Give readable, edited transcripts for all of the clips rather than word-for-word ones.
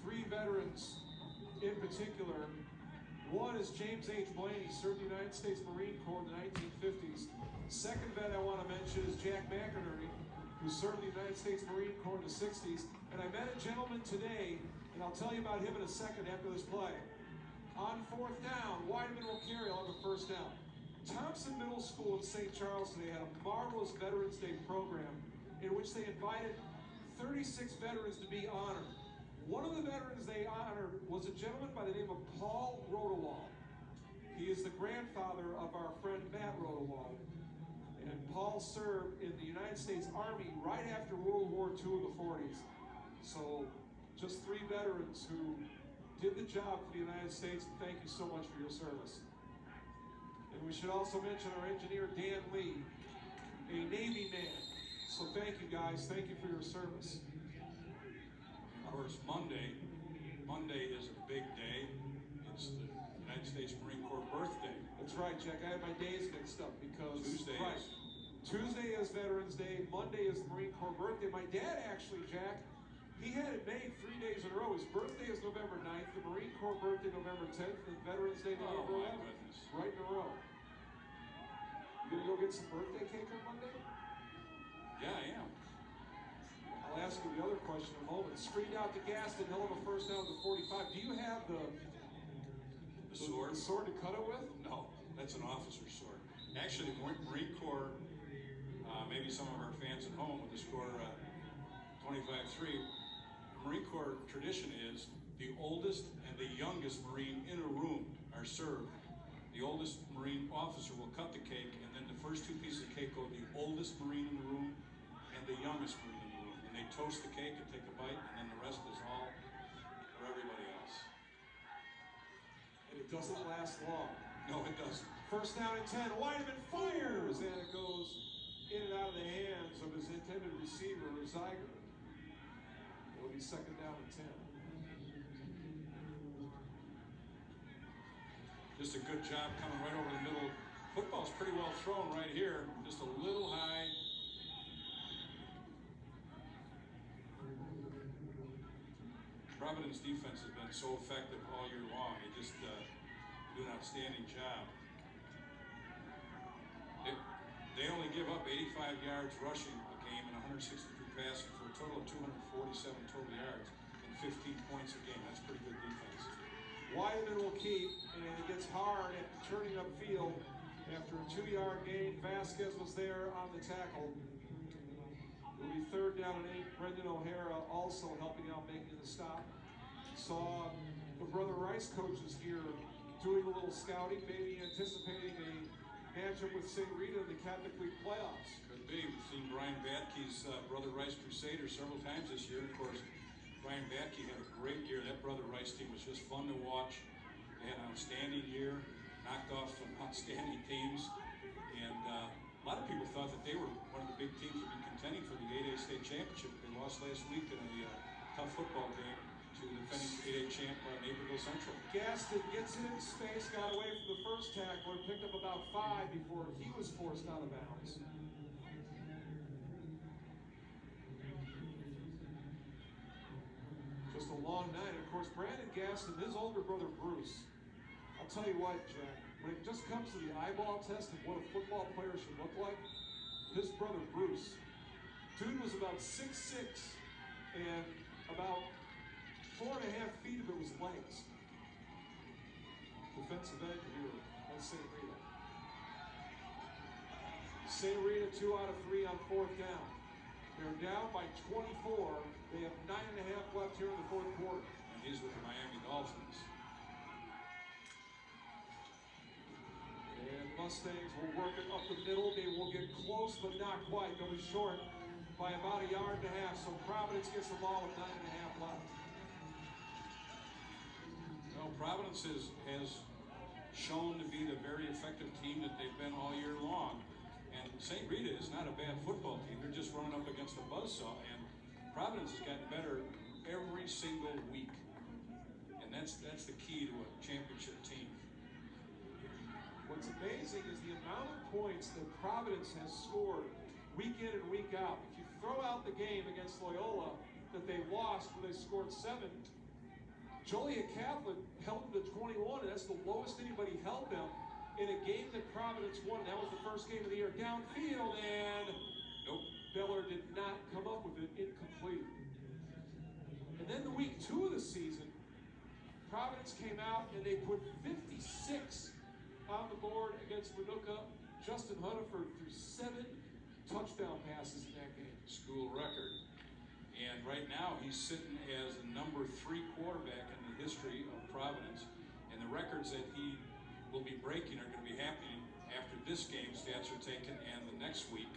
three veterans in particular. One is James H. Blaine. He served the United States Marine Corps in the 1950s. Second vet I want to mention is Jack McInerney, who served the United States Marine Corps in the 60s. And I met a gentleman today, and I'll tell you about him in a second after this play. On fourth down, Weideman will carry on the first down. Thompson Middle School in St. Charles today had a marvelous Veterans Day program in which they invited 36 veterans to be honored. One of the veterans they honored was a gentleman by the name of Paul Rodewald. He is the grandfather of our friend Matt Rodewald. And Paul served in the United States Army right after World War II in the 40s. So just three veterans who did the job for the United States. Thank you so much for your service. And we should also mention our engineer Dan Lee, a Navy man. So thank you guys. Thank you for your service. Of course, Monday is a big day. It's the United States Marine Corps birthday. That's right, Jack. I had my days mixed up because Tuesday is Veterans Day. Monday is the Marine Corps birthday. My dad actually, Jack, he had it made 3 days in a row. His birthday is November 9th, the Marine Corps birthday November 10th, and Veterans Day November 11th. Right in a row. You gonna go get some birthday cake on Monday? Yeah, I am. I'll ask you the other question in a moment. Screened out to Gaston, he'll have a first down to 45. Do you have the sword? The sword to cut it with? No, that's an officer's sword. Actually, Marine Corps, maybe some of our fans at home with the score 25-3, Marine Corps tradition is the oldest and the youngest Marine in a room are served. The oldest Marine officer will cut the cake, and then the first two pieces of cake go to the oldest Marine in the room and the youngest Marine in the room. And they toast the cake and take a bite, and then the rest is all for everybody else. And it doesn't last long. No, it doesn't. First down and 10. Weideman fires, and it goes in and out of the hands of his intended receiver, Zeiger. It'll be second down and 10. Just a good job coming right over the middle. Football's pretty well thrown right here. Just a little high. Providence defense has been so effective all year long. They just do an outstanding job. They only give up 85 yards rushing a game and 163 passing for a total of 247 total yards and 15 points a game. That's pretty good defense. Weideman will keep, and it gets hard at turning upfield after a 2-yard gain. Vasquez was there on the tackle. It'll be third down and 8. Brendan O'Hara also helping out making the stop. Saw the Brother Rice coaches here doing a little scouting, maybe anticipating a matchup with St Rita in the Catholic League playoffs. Could be. We've seen Brian Batke's Brother Rice Crusaders several times this year. Of course, Brian Batke had a great year. That Brother Rice team was just fun to watch. They had an outstanding year, knocked off some outstanding teams, and a lot of people thought that they were one of the big teams to be contending for the 8A state championship. They lost last week in a tough football game to the defending 8A champ Naperville Central. Gaston gets it in space, got away from the first tackler, picked up about 5 before he was forced out of bounds. Just a long night. Of course, Brandon Gaston, his older brother Bruce, I'll tell you what, Jack, when it just comes to the eyeball test of what a football player should look like, his brother Bruce, dude was about 6'6", and about 4.5 feet of it was legs. Defensive end here on St. Rita. St. Rita 2 out of 3 on fourth down. They're down by 24. They have 9.5 left here in the fourth quarter. And he's with the Miami Dolphins. And Mustangs will work it up the middle. They will get close, but not quite. They'll be short by about 1.5 yards. So Providence gets the ball with 9.5 left. Well, Providence has shown to be the very effective team that they've been all year long. And St. Rita is not a bad football team. They're just running up against a buzzsaw. And Providence has gotten better every single week. And that's the key to a championship team. What's amazing is the amount of points that Providence has scored week in and week out. If you throw out the game against Loyola that they lost where they scored 7, Joliet Catholic held him to 21, and that's the lowest anybody held them in a game that Providence won. That was the first game of the year. Downfield, and Nope. Beller did not come up with it. Incomplete. And then the week 2 of the season, Providence came out and they put 56 on the board against Manuka. Justin Hunniford threw 7 touchdown passes in that game. School record. And right now he's sitting as the number 3 quarterback in the history of Providence. And the records that he will be breaking are going to be happening after this game. Stats are taken and the next week,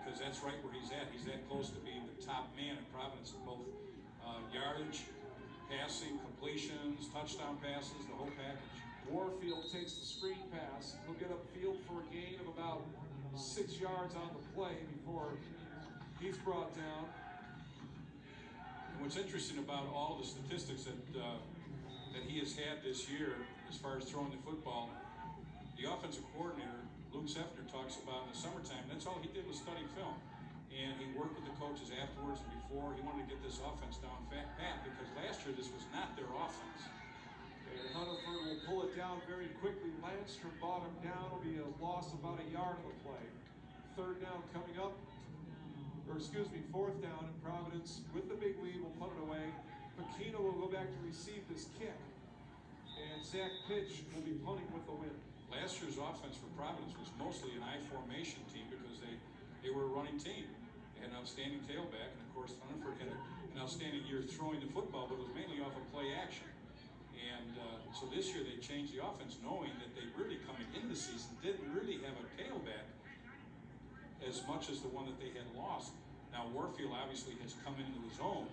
because that's right where he's at. He's that close to being the top man in Providence in both yardage, passing, completions, touchdown passes, the whole package. Warfield takes the screen pass. He'll get upfield for a gain of about 6 yards on the play before he's brought down. And what's interesting about all the statistics that he has had this year, as far as throwing the football, the offensive coordinator, Luke Sefner, talks about in the summertime, that's all he did was study film. And he worked with the coaches afterwards and before. He wanted to get this offense down pat, because last year this was not their offense. And Hunniford will pull it down very quickly. Landstrom brought him down. It'll be a loss of about a yard on the play. 3rd down coming up. Fourth down, and Providence with the big lead will punt it away. Pekino will go back to receive this kick. And Zach Pitch will be punting with the win. Last year's offense for Providence was mostly an I formation team because they were a running team. They had an outstanding tailback, and of course Hunniford had an outstanding year throwing the football, but it was mainly off of play action. And so this year they changed the offense, knowing that they really, coming into the season, didn't really have a tailback as much as the one that they had lost. Now Warfield obviously has come into his own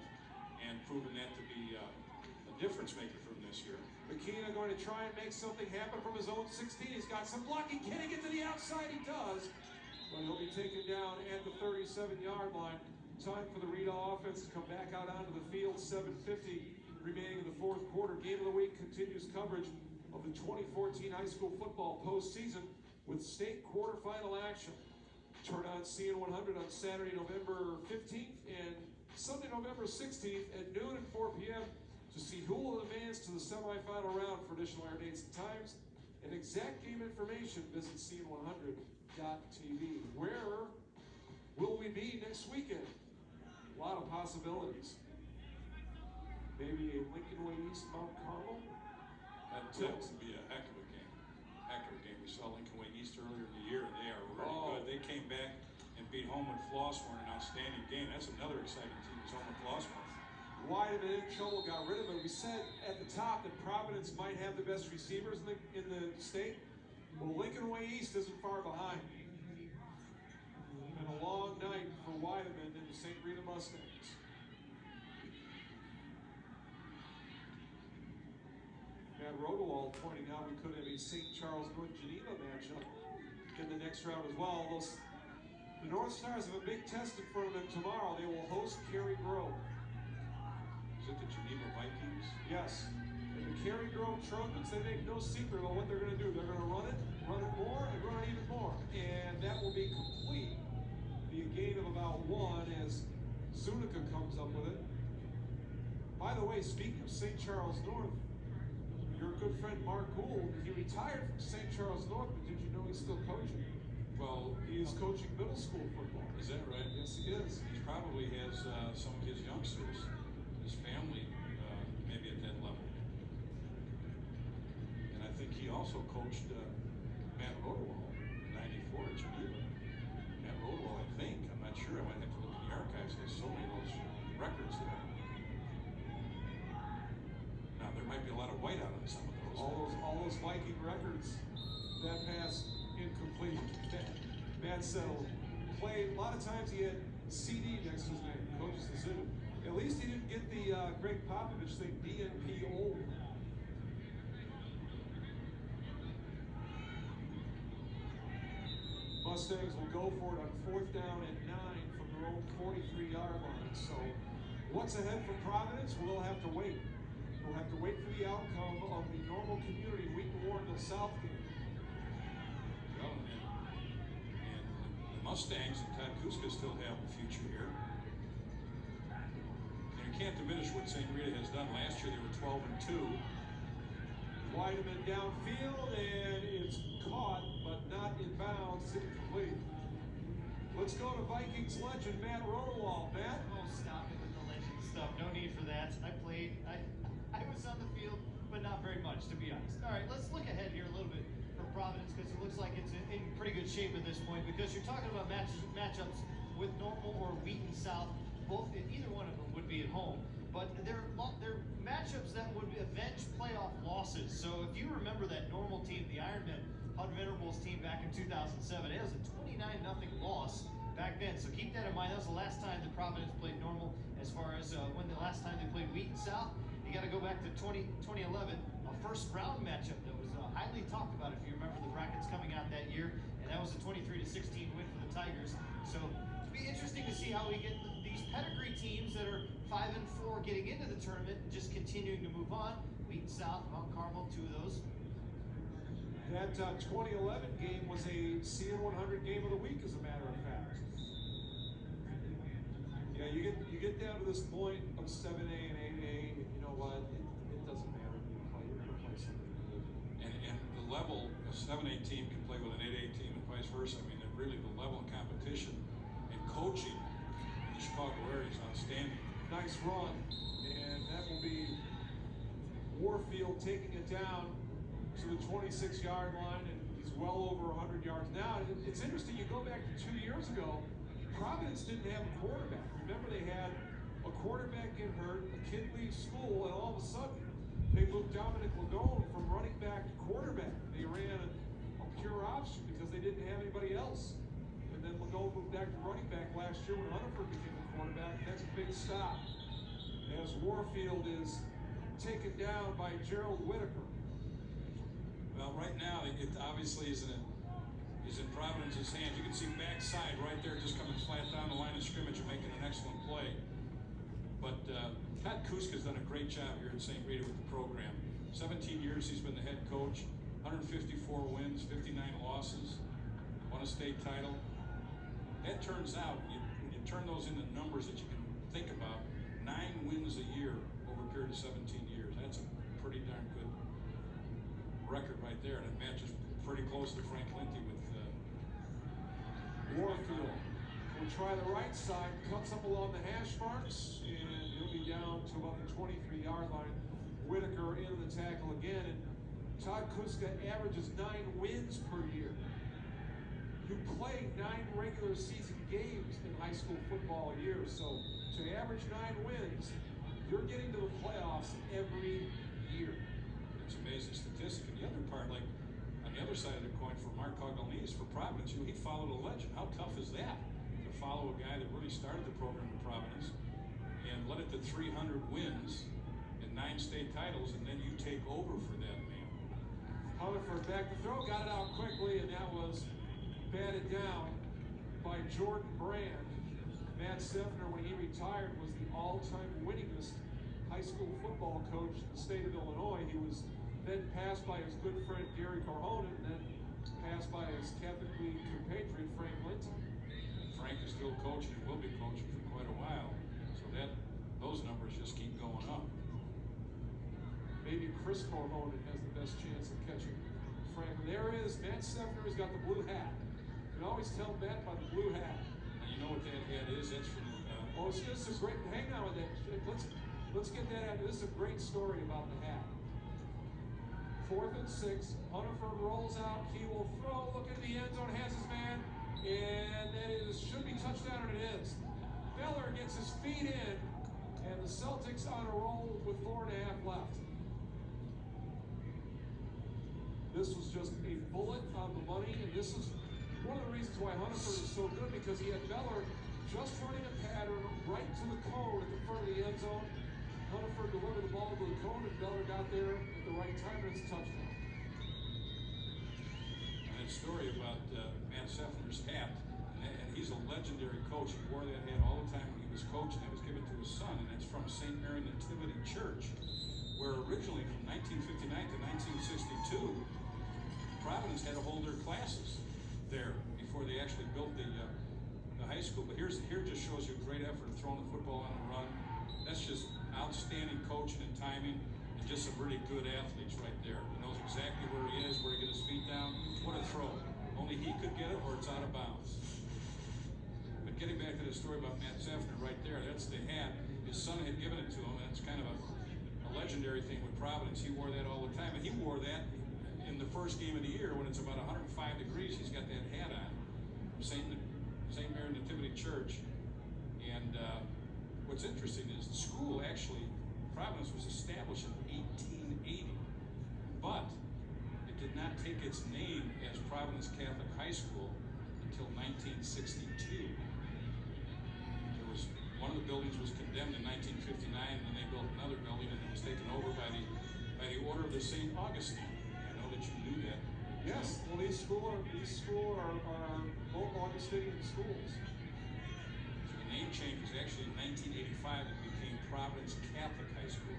and proven that to be a difference maker for him this year. McKenna going to try and make something happen from his own 16. He's got some blocking. Can he get to the outside? He does. But he'll be taken down at the 37-yard line. Time for the Rita offense to come back out onto the field. 7:50 remaining in the 4th quarter. Game of the week continues coverage of the 2014 high school football postseason with state quarterfinal action. Turn on CN100 on Saturday, November 15th and Sunday, November 16th at noon and 4 p.m. to see who will advance to the semifinal round. For additional air dates and times and exact game information, visit CN100.tv. Where will we be next weekend? A lot of possibilities. Maybe a Lincoln Way East Mount Carmel? That would be a heck of a game. Heck of a game. We saw Lincoln Way East earlier in the year, and they are really good. They came back and beat Homewood Flossmoor in an outstanding game. That's another exciting team, is Homewood Flossmoor. Weideman in trouble, got rid of it. We said at the top that Providence might have the best receivers in the state. Well, Lincoln Way East isn't far behind. And a long night for Weideman and the St Rita Mustangs. Matt Rodewald pointing out we could have a St. Charles North Geneva matchup in the next round as well. The North Stars have a big test in front of them tomorrow. They will host Cary Grove. Is it the Geneva Vikings? Yes. And the Cary Grove Trojans, they make no secret about what they're going to do. They're going to run it more, and run it even more. And that will be complete. Be a gain of about 1 as Zuniga comes up with it. By the way, speaking of St. Charles North, your good friend Mark Gould, he retired from St. Charles North, but did you know he's still coaching? Well, he is coaching middle school football. Is that right? Yes, he is. He probably has some of his youngsters, his family, maybe at that level. And I think he also coached Matt Rodewald in '94 at Geneva. Matt Rodewald, I think. I'm not sure. I might have to look in the archives. There's so many of those records there. Now, there might be a lot of whiteout on some of those. All those Viking records. That pass incomplete. Matt settled. Played, a lot of times he had CD next to his name, coach's decision. At least he didn't get the Greg Popovich thing, DNP old. Mustangs will go for it on 4th down and 9 from their own 43-yard line. So what's ahead for Providence? Well, they'll have to wait. We'll have to wait for the outcome of the normal community Wheaton-Warrenville South game. Well, and the Mustangs and Todd Kuska still have a future here. And of you can't diminish what St. Rita has done. Last year they were 12-2. Weideman downfield, and it's caught, but not in bounds, incomplete. Let's go to Vikings legend Matt Rotowald. Matt? Oh, stop it with the legend stuff. No need for that. I was on the field, but not very much, to be honest. All right, let's look ahead here a little bit for Providence, because it looks like it's in pretty good shape at this point, because you're talking about matchups with Normal or Wheaton South. Either one of them would be at home. But they're matchups that would avenge playoff losses. So if you remember that Normal team, the Ironmen, Hud Venerables team back in 2007, it was a 29-0 loss back then. So keep that in mind. That was the last time that Providence played Normal. As far as when the last time they played Wheaton South, you got to go back to 2011, a first-round matchup that was highly talked about, if you remember the brackets coming out that year, and that was a 23-16 win for the Tigers. So it'll be interesting to see how we get these pedigree teams that are 5-4 getting into the tournament and just continuing to move on. Wheaton South, Mount Carmel, two of those. That 2011 game was a CN100 game of the week, as a matter of fact. Yeah, you get down to this point of 7A and 8A, and you know what? It doesn't matter who you play. You're going to play somebody good. And the level, a 7A team can play with an 8A team and vice versa. I mean, really the level of competition and coaching in the Chicago area is outstanding. Nice run, and that will be Warfield taking it down to the 26-yard line, and he's well over 100 yards now. It's interesting, you go back to 2 years ago, Providence didn't have a quarterback. Remember, they had a quarterback get hurt, a kid leave school, and all of a sudden, they moved Dominic Lagone from running back to quarterback. They ran a pure option because they didn't have anybody else. And then Lagone moved back to running back last year when Hunterford became the quarterback. That's a big stop as Warfield is taken down by Gerald Whitaker. Well, right now, it obviously is in Providence's hands. You can see backside right there, just coming flat down the line of scrimmage and making an excellent play. But Todd Kuska's done a great job here at St. Rita with the program. 17 years he's been the head coach, 154 wins, 59 losses, won a state title. That turns out, when you turn those into numbers that you can think about, 9 wins a year over a period of 17 years. That's a pretty darn good record right there, and it matches pretty close to Frank Linty with Warfield will try the right side, cuts up along the hash marks, and he'll be down to about the 23-yard line. Whitaker into the tackle again, and Todd Kuska averages 9 wins per year. You play 9 regular season games in high school football a year, so to average 9 wins, you're getting to the playoffs every year. It's an amazing statistic. And the other part, like on the other side of the coin for Mark Coglianese for Providence, he followed a legend. How tough is that to follow a guy that really started the program in Providence and led it to 300 wins and 9 state titles, and then you take over for that man? Hunterford back to throw, got it out quickly, and that was batted down by Jordan Brand. Matt Seffner, when he retired, was the all-time winningest high school football coach in the state of Illinois. He was then passed by his good friend Gary Carhonen, and then passed by his Catholic League compatriot Frank Linton. Frank is still coaching and will be coaching for quite a while, so those numbers just keep going up. Maybe Chris Carhonen has the best chance of catching Frank. There is Matt Seffner. He's got the blue hat. You can always tell Matt by the blue hat. And you know what that hat is? That's from Oh, this is a great. Hang on with that. Let's get that out. This is a great story about the hat. 4th and 6. Hunterford rolls out. He will throw. Look into the end zone. Has his man, and that should be touchdown, and it is. Beller gets his feet in, and the Celtics on a roll with 4.5 left. This was just a bullet on the money, and this is one of the reasons why Hunterford is so good, because he had Beller just running a pattern right to the cone at the front of the end zone. Hunterford delivered the ball to the cone, and Beller got there at the right time, and it's a touchdown. And that story about Matt Seffner's hat, and he's a legendary coach. He wore that hat all the time when he was coaching. That was given to his son, and it's from St. Mary Nativity Church, where originally from 1959 to 1962, Providence had to hold their classes there before they actually built the high school. But here just shows you a great effort of throwing the football on the run. That's just outstanding coaching and timing, and just some really good athletes right there. He knows exactly where he is, where to get his feet down. What a throw. Only he could get it, or it's out of bounds. But getting back to the story about Matt Zeffner right there, that's the hat. His son had given it to him, and it's kind of a legendary thing with Providence. He wore that all the time, and he wore that in the first game of the year when it's about 105 degrees. He's got that hat on from St. Mary Nativity Church. And what's interesting is the school actually, Providence was established in 1880, but it did not take its name as Providence Catholic High School until 1962. There was one of the buildings was condemned in 1959, and then they built another building, and it was taken over by the order of the St. Augustine. I know that you knew that. Yes, well, these schools are both Augustinian schools. So the name change was actually in 1985. It became Providence Catholic High School.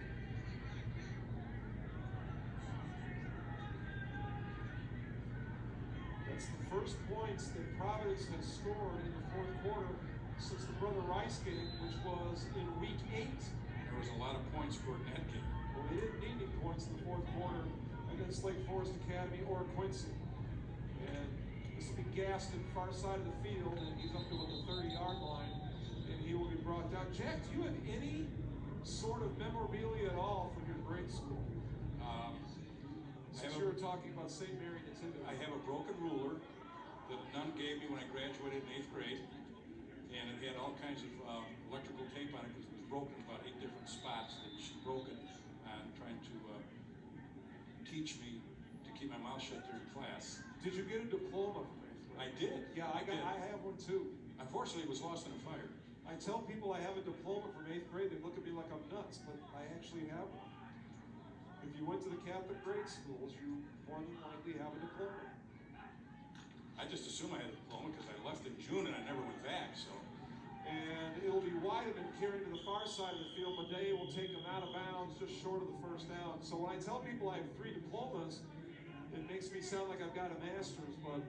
That's the first points that Providence has scored in the fourth quarter since the Brother Rice game, which was in week 8. There was a lot of points scored in that game. Well, they didn't need any points in the fourth quarter against Lake Forest Academy or Quincy. And this will be Gaston, far side of the field, and he's up to about the 30-yard line, and he will be brought down. Jack, do you have any sort of memorabilia at all from your grade school? Since you were talking about St. Mary Nativity. I have a broken ruler that a nun gave me when I graduated in 8th grade, and it had all kinds of electrical tape on it because it was broken in about 8 different spots that she broke it on trying to teach me to keep my mouth shut during class. Did you get a diploma from 8th grade? I did. Yeah, I have one too. Unfortunately, it was lost in a fire. I tell people I have a diploma from 8th grade, they look at me like I'm nuts, but I actually have one. If you went to the Catholic grade schools, you more than likely have a diploma. I just assumed I had a diploma because I left in June and I never went back, so. And it'll be Weideman carrying to the far side of the field. Madej will take him out of bounds just short of the first down. So when I tell people I have 3 diplomas, it makes me sound like I've got a master's, but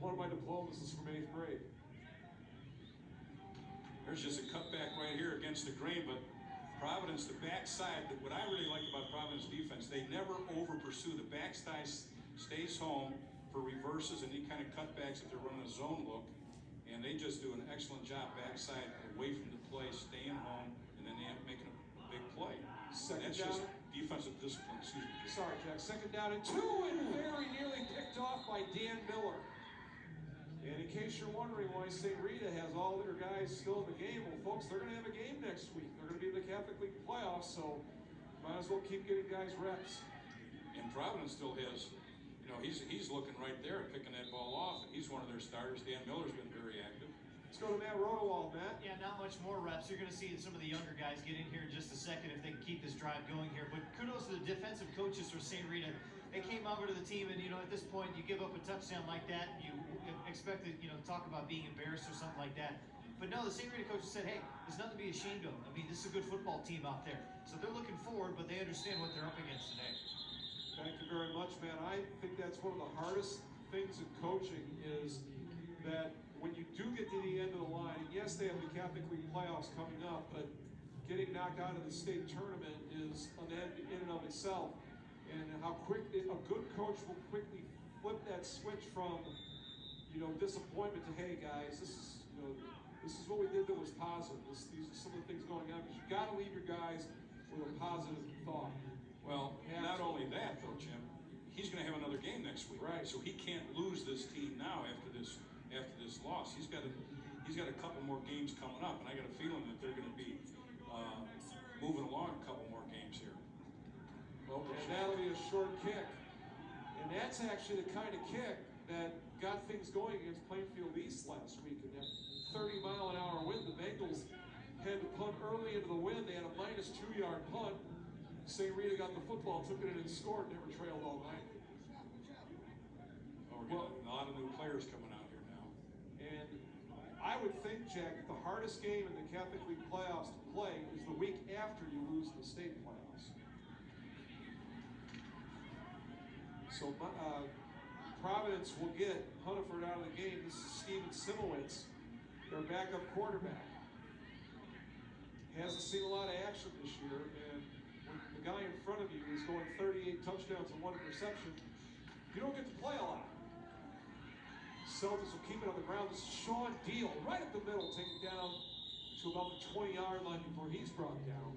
one of my diplomas is from 8th grade. There's just a cutback right here against the grain, but Providence, the backside, what I really like about Providence defense, they never over-pursue. The backside stays home for reverses and any kind of cutbacks if they're running a zone look. And they just do an excellent job backside, away from the play, staying home, and then they end up making a big play. Second That's down. just defensive discipline, excuse me. Sorry, Jack. Second down and 2, and very nearly picked off by Dan Miller. And in case you're wondering why St. Rita has all their guys still in the game, well, folks, they're going to have a game next week. They're going to be in the Catholic League playoffs, so might as well keep getting guys reps. And Providence still has, you know, he's looking right there, picking that ball off, and he's one of their starters. Dan Miller's been very active. Let's go to Matt Rodewald, Matt. Yeah, not much more reps. You're going to see some of the younger guys get in here in just a second if they can keep this drive going here. But kudos to the defensive coaches for St. Rita. They came over to the team, and, you know, at this point, you give up a touchdown like that, you expect to, you know, talk about being embarrassed or something like that. But no, the St. Rita coaches said, hey, there's nothing to be ashamed of. I mean, this is a good football team out there. So they're looking forward, but they understand what they're up against today. Thank you very much, man. I think that's one of the hardest things in coaching is that when you do get to the end of the line, and yes, they have the Catholic League playoffs coming up, but getting knocked out of the state tournament is an end in and of itself. And how quickly a good coach will quickly flip that switch from, you know, disappointment to, hey guys, this is what we did that was positive. These are some of the things going on, because you got to leave your guys with a positive thought. Well, not only that though, Jim, he's going to have another game next week, right? So he can't lose this team now after this loss. He's got a couple more games coming up, and I got a feeling that they're going to be moving along a couple more games here. And that'll be a short kick. And that's actually the kind of kick that got things going against Plainfield East last week. In that 30-mile-an-hour wind, the Bengals had to punt early into the wind. They had a -2-yard punt. St. Rita got the football, took it in and scored, never trailed all night. Oh, we're getting a lot of new players coming out here now. And I would think, Jack, the hardest game in the Catholic League playoffs to play is the week after you lose the state playoffs. So Providence will get Hunneford out of the game. This is Steven Simowitz, their backup quarterback. hasn't seen a lot of action this year, and when the guy in front of you is going 38 touchdowns and 1 interception, you don't get to play a lot. Celtics will keep it on the ground. This is Sean Deal right up the middle, taken down to about the 20-yard line before he's brought down.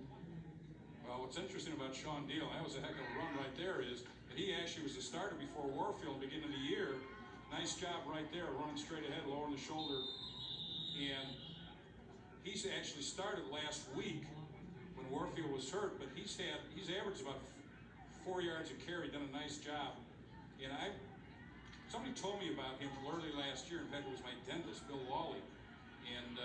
Well, what's interesting about Sean Deal, that was a heck of a run right there, is that he actually was the starter before Warfield beginning of the year. Nice job right there, running straight ahead, lowering the shoulder. And he's actually started last week when Warfield was hurt, but he's averaged about 4 yards a carry, done a nice job. And somebody told me about him early last year. In fact, it was my dentist, Bill Lawley. And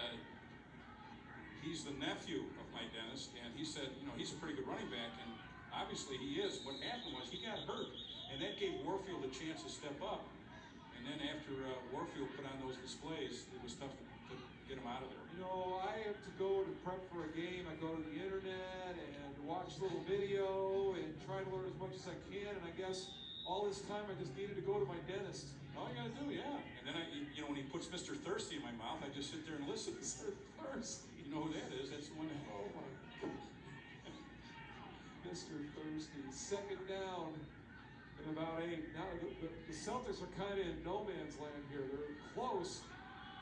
he's the nephew of my dentist, and he said, you know, he's a pretty good running back, and obviously he is. What happened was he got hurt, and that gave Warfield a chance to step up. And then after Warfield put on those displays, it was tough to get him out of there. You know, I have to go to prep for a game. I go to the internet and watch a little video and try to learn as much as I can, and I guess all this time I just needed to go to my dentist. All you gotta do, yeah. And then you know, when he puts Mr. Thirsty in my mouth, I just sit there and listen. Mr. Thirsty. You know who that is? That's the one that. Oh my God. Mr. Thirsty. Second down and about 8. Now the Celtics are kind of in no man's land here. They're close.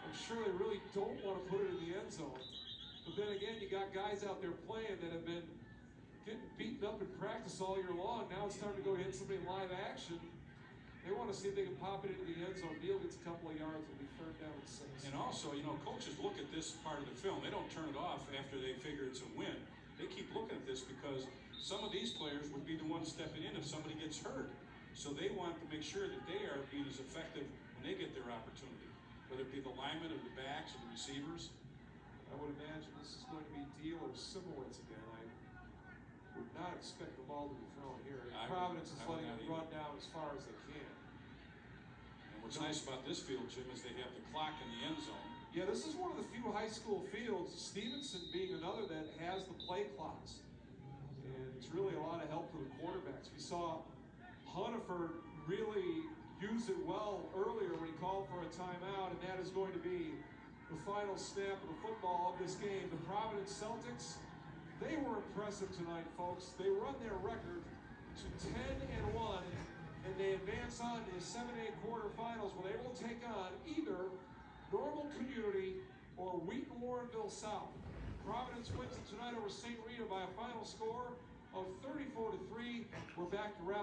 I'm sure they really don't want to put it in the end zone. But then again, you got guys out there playing that have been getting beaten up in practice all year long. Now it's time to go hit somebody in live action. They want to see if they can pop it into the end zone. Deal gets a couple of yards, will be 3rd down and 6. And also, you know, coaches look at this part of the film. They don't turn it off after they figure it's a win. They keep looking at this because some of these players would be the ones stepping in if somebody gets hurt. So they want to make sure that they are being as effective when they get their opportunity, whether it be the linemen or the backs or the receivers. I would imagine this is going to be Deal or Simowitz again. I would not expect the ball to be thrown here. Providence is letting it run down as far as they can. And what's nice about this field, Jim, is they have the clock in the end zone. Yeah, this is one of the few high school fields, Stevenson being another, that has the play clocks. And it's really a lot of help for the quarterbacks. We saw Hunnifer really use it well earlier when he called for a timeout, and that is going to be the final snap of the football of this game. The Providence Celtics, they were impressive tonight, folks. They run their record to 10-1, and they advance on to the 7A quarterfinals where they will take on either Normal Community or Wheaton Warrenville South. Providence wins it tonight over St. Rita by a final score of 34-3. We're back to wrap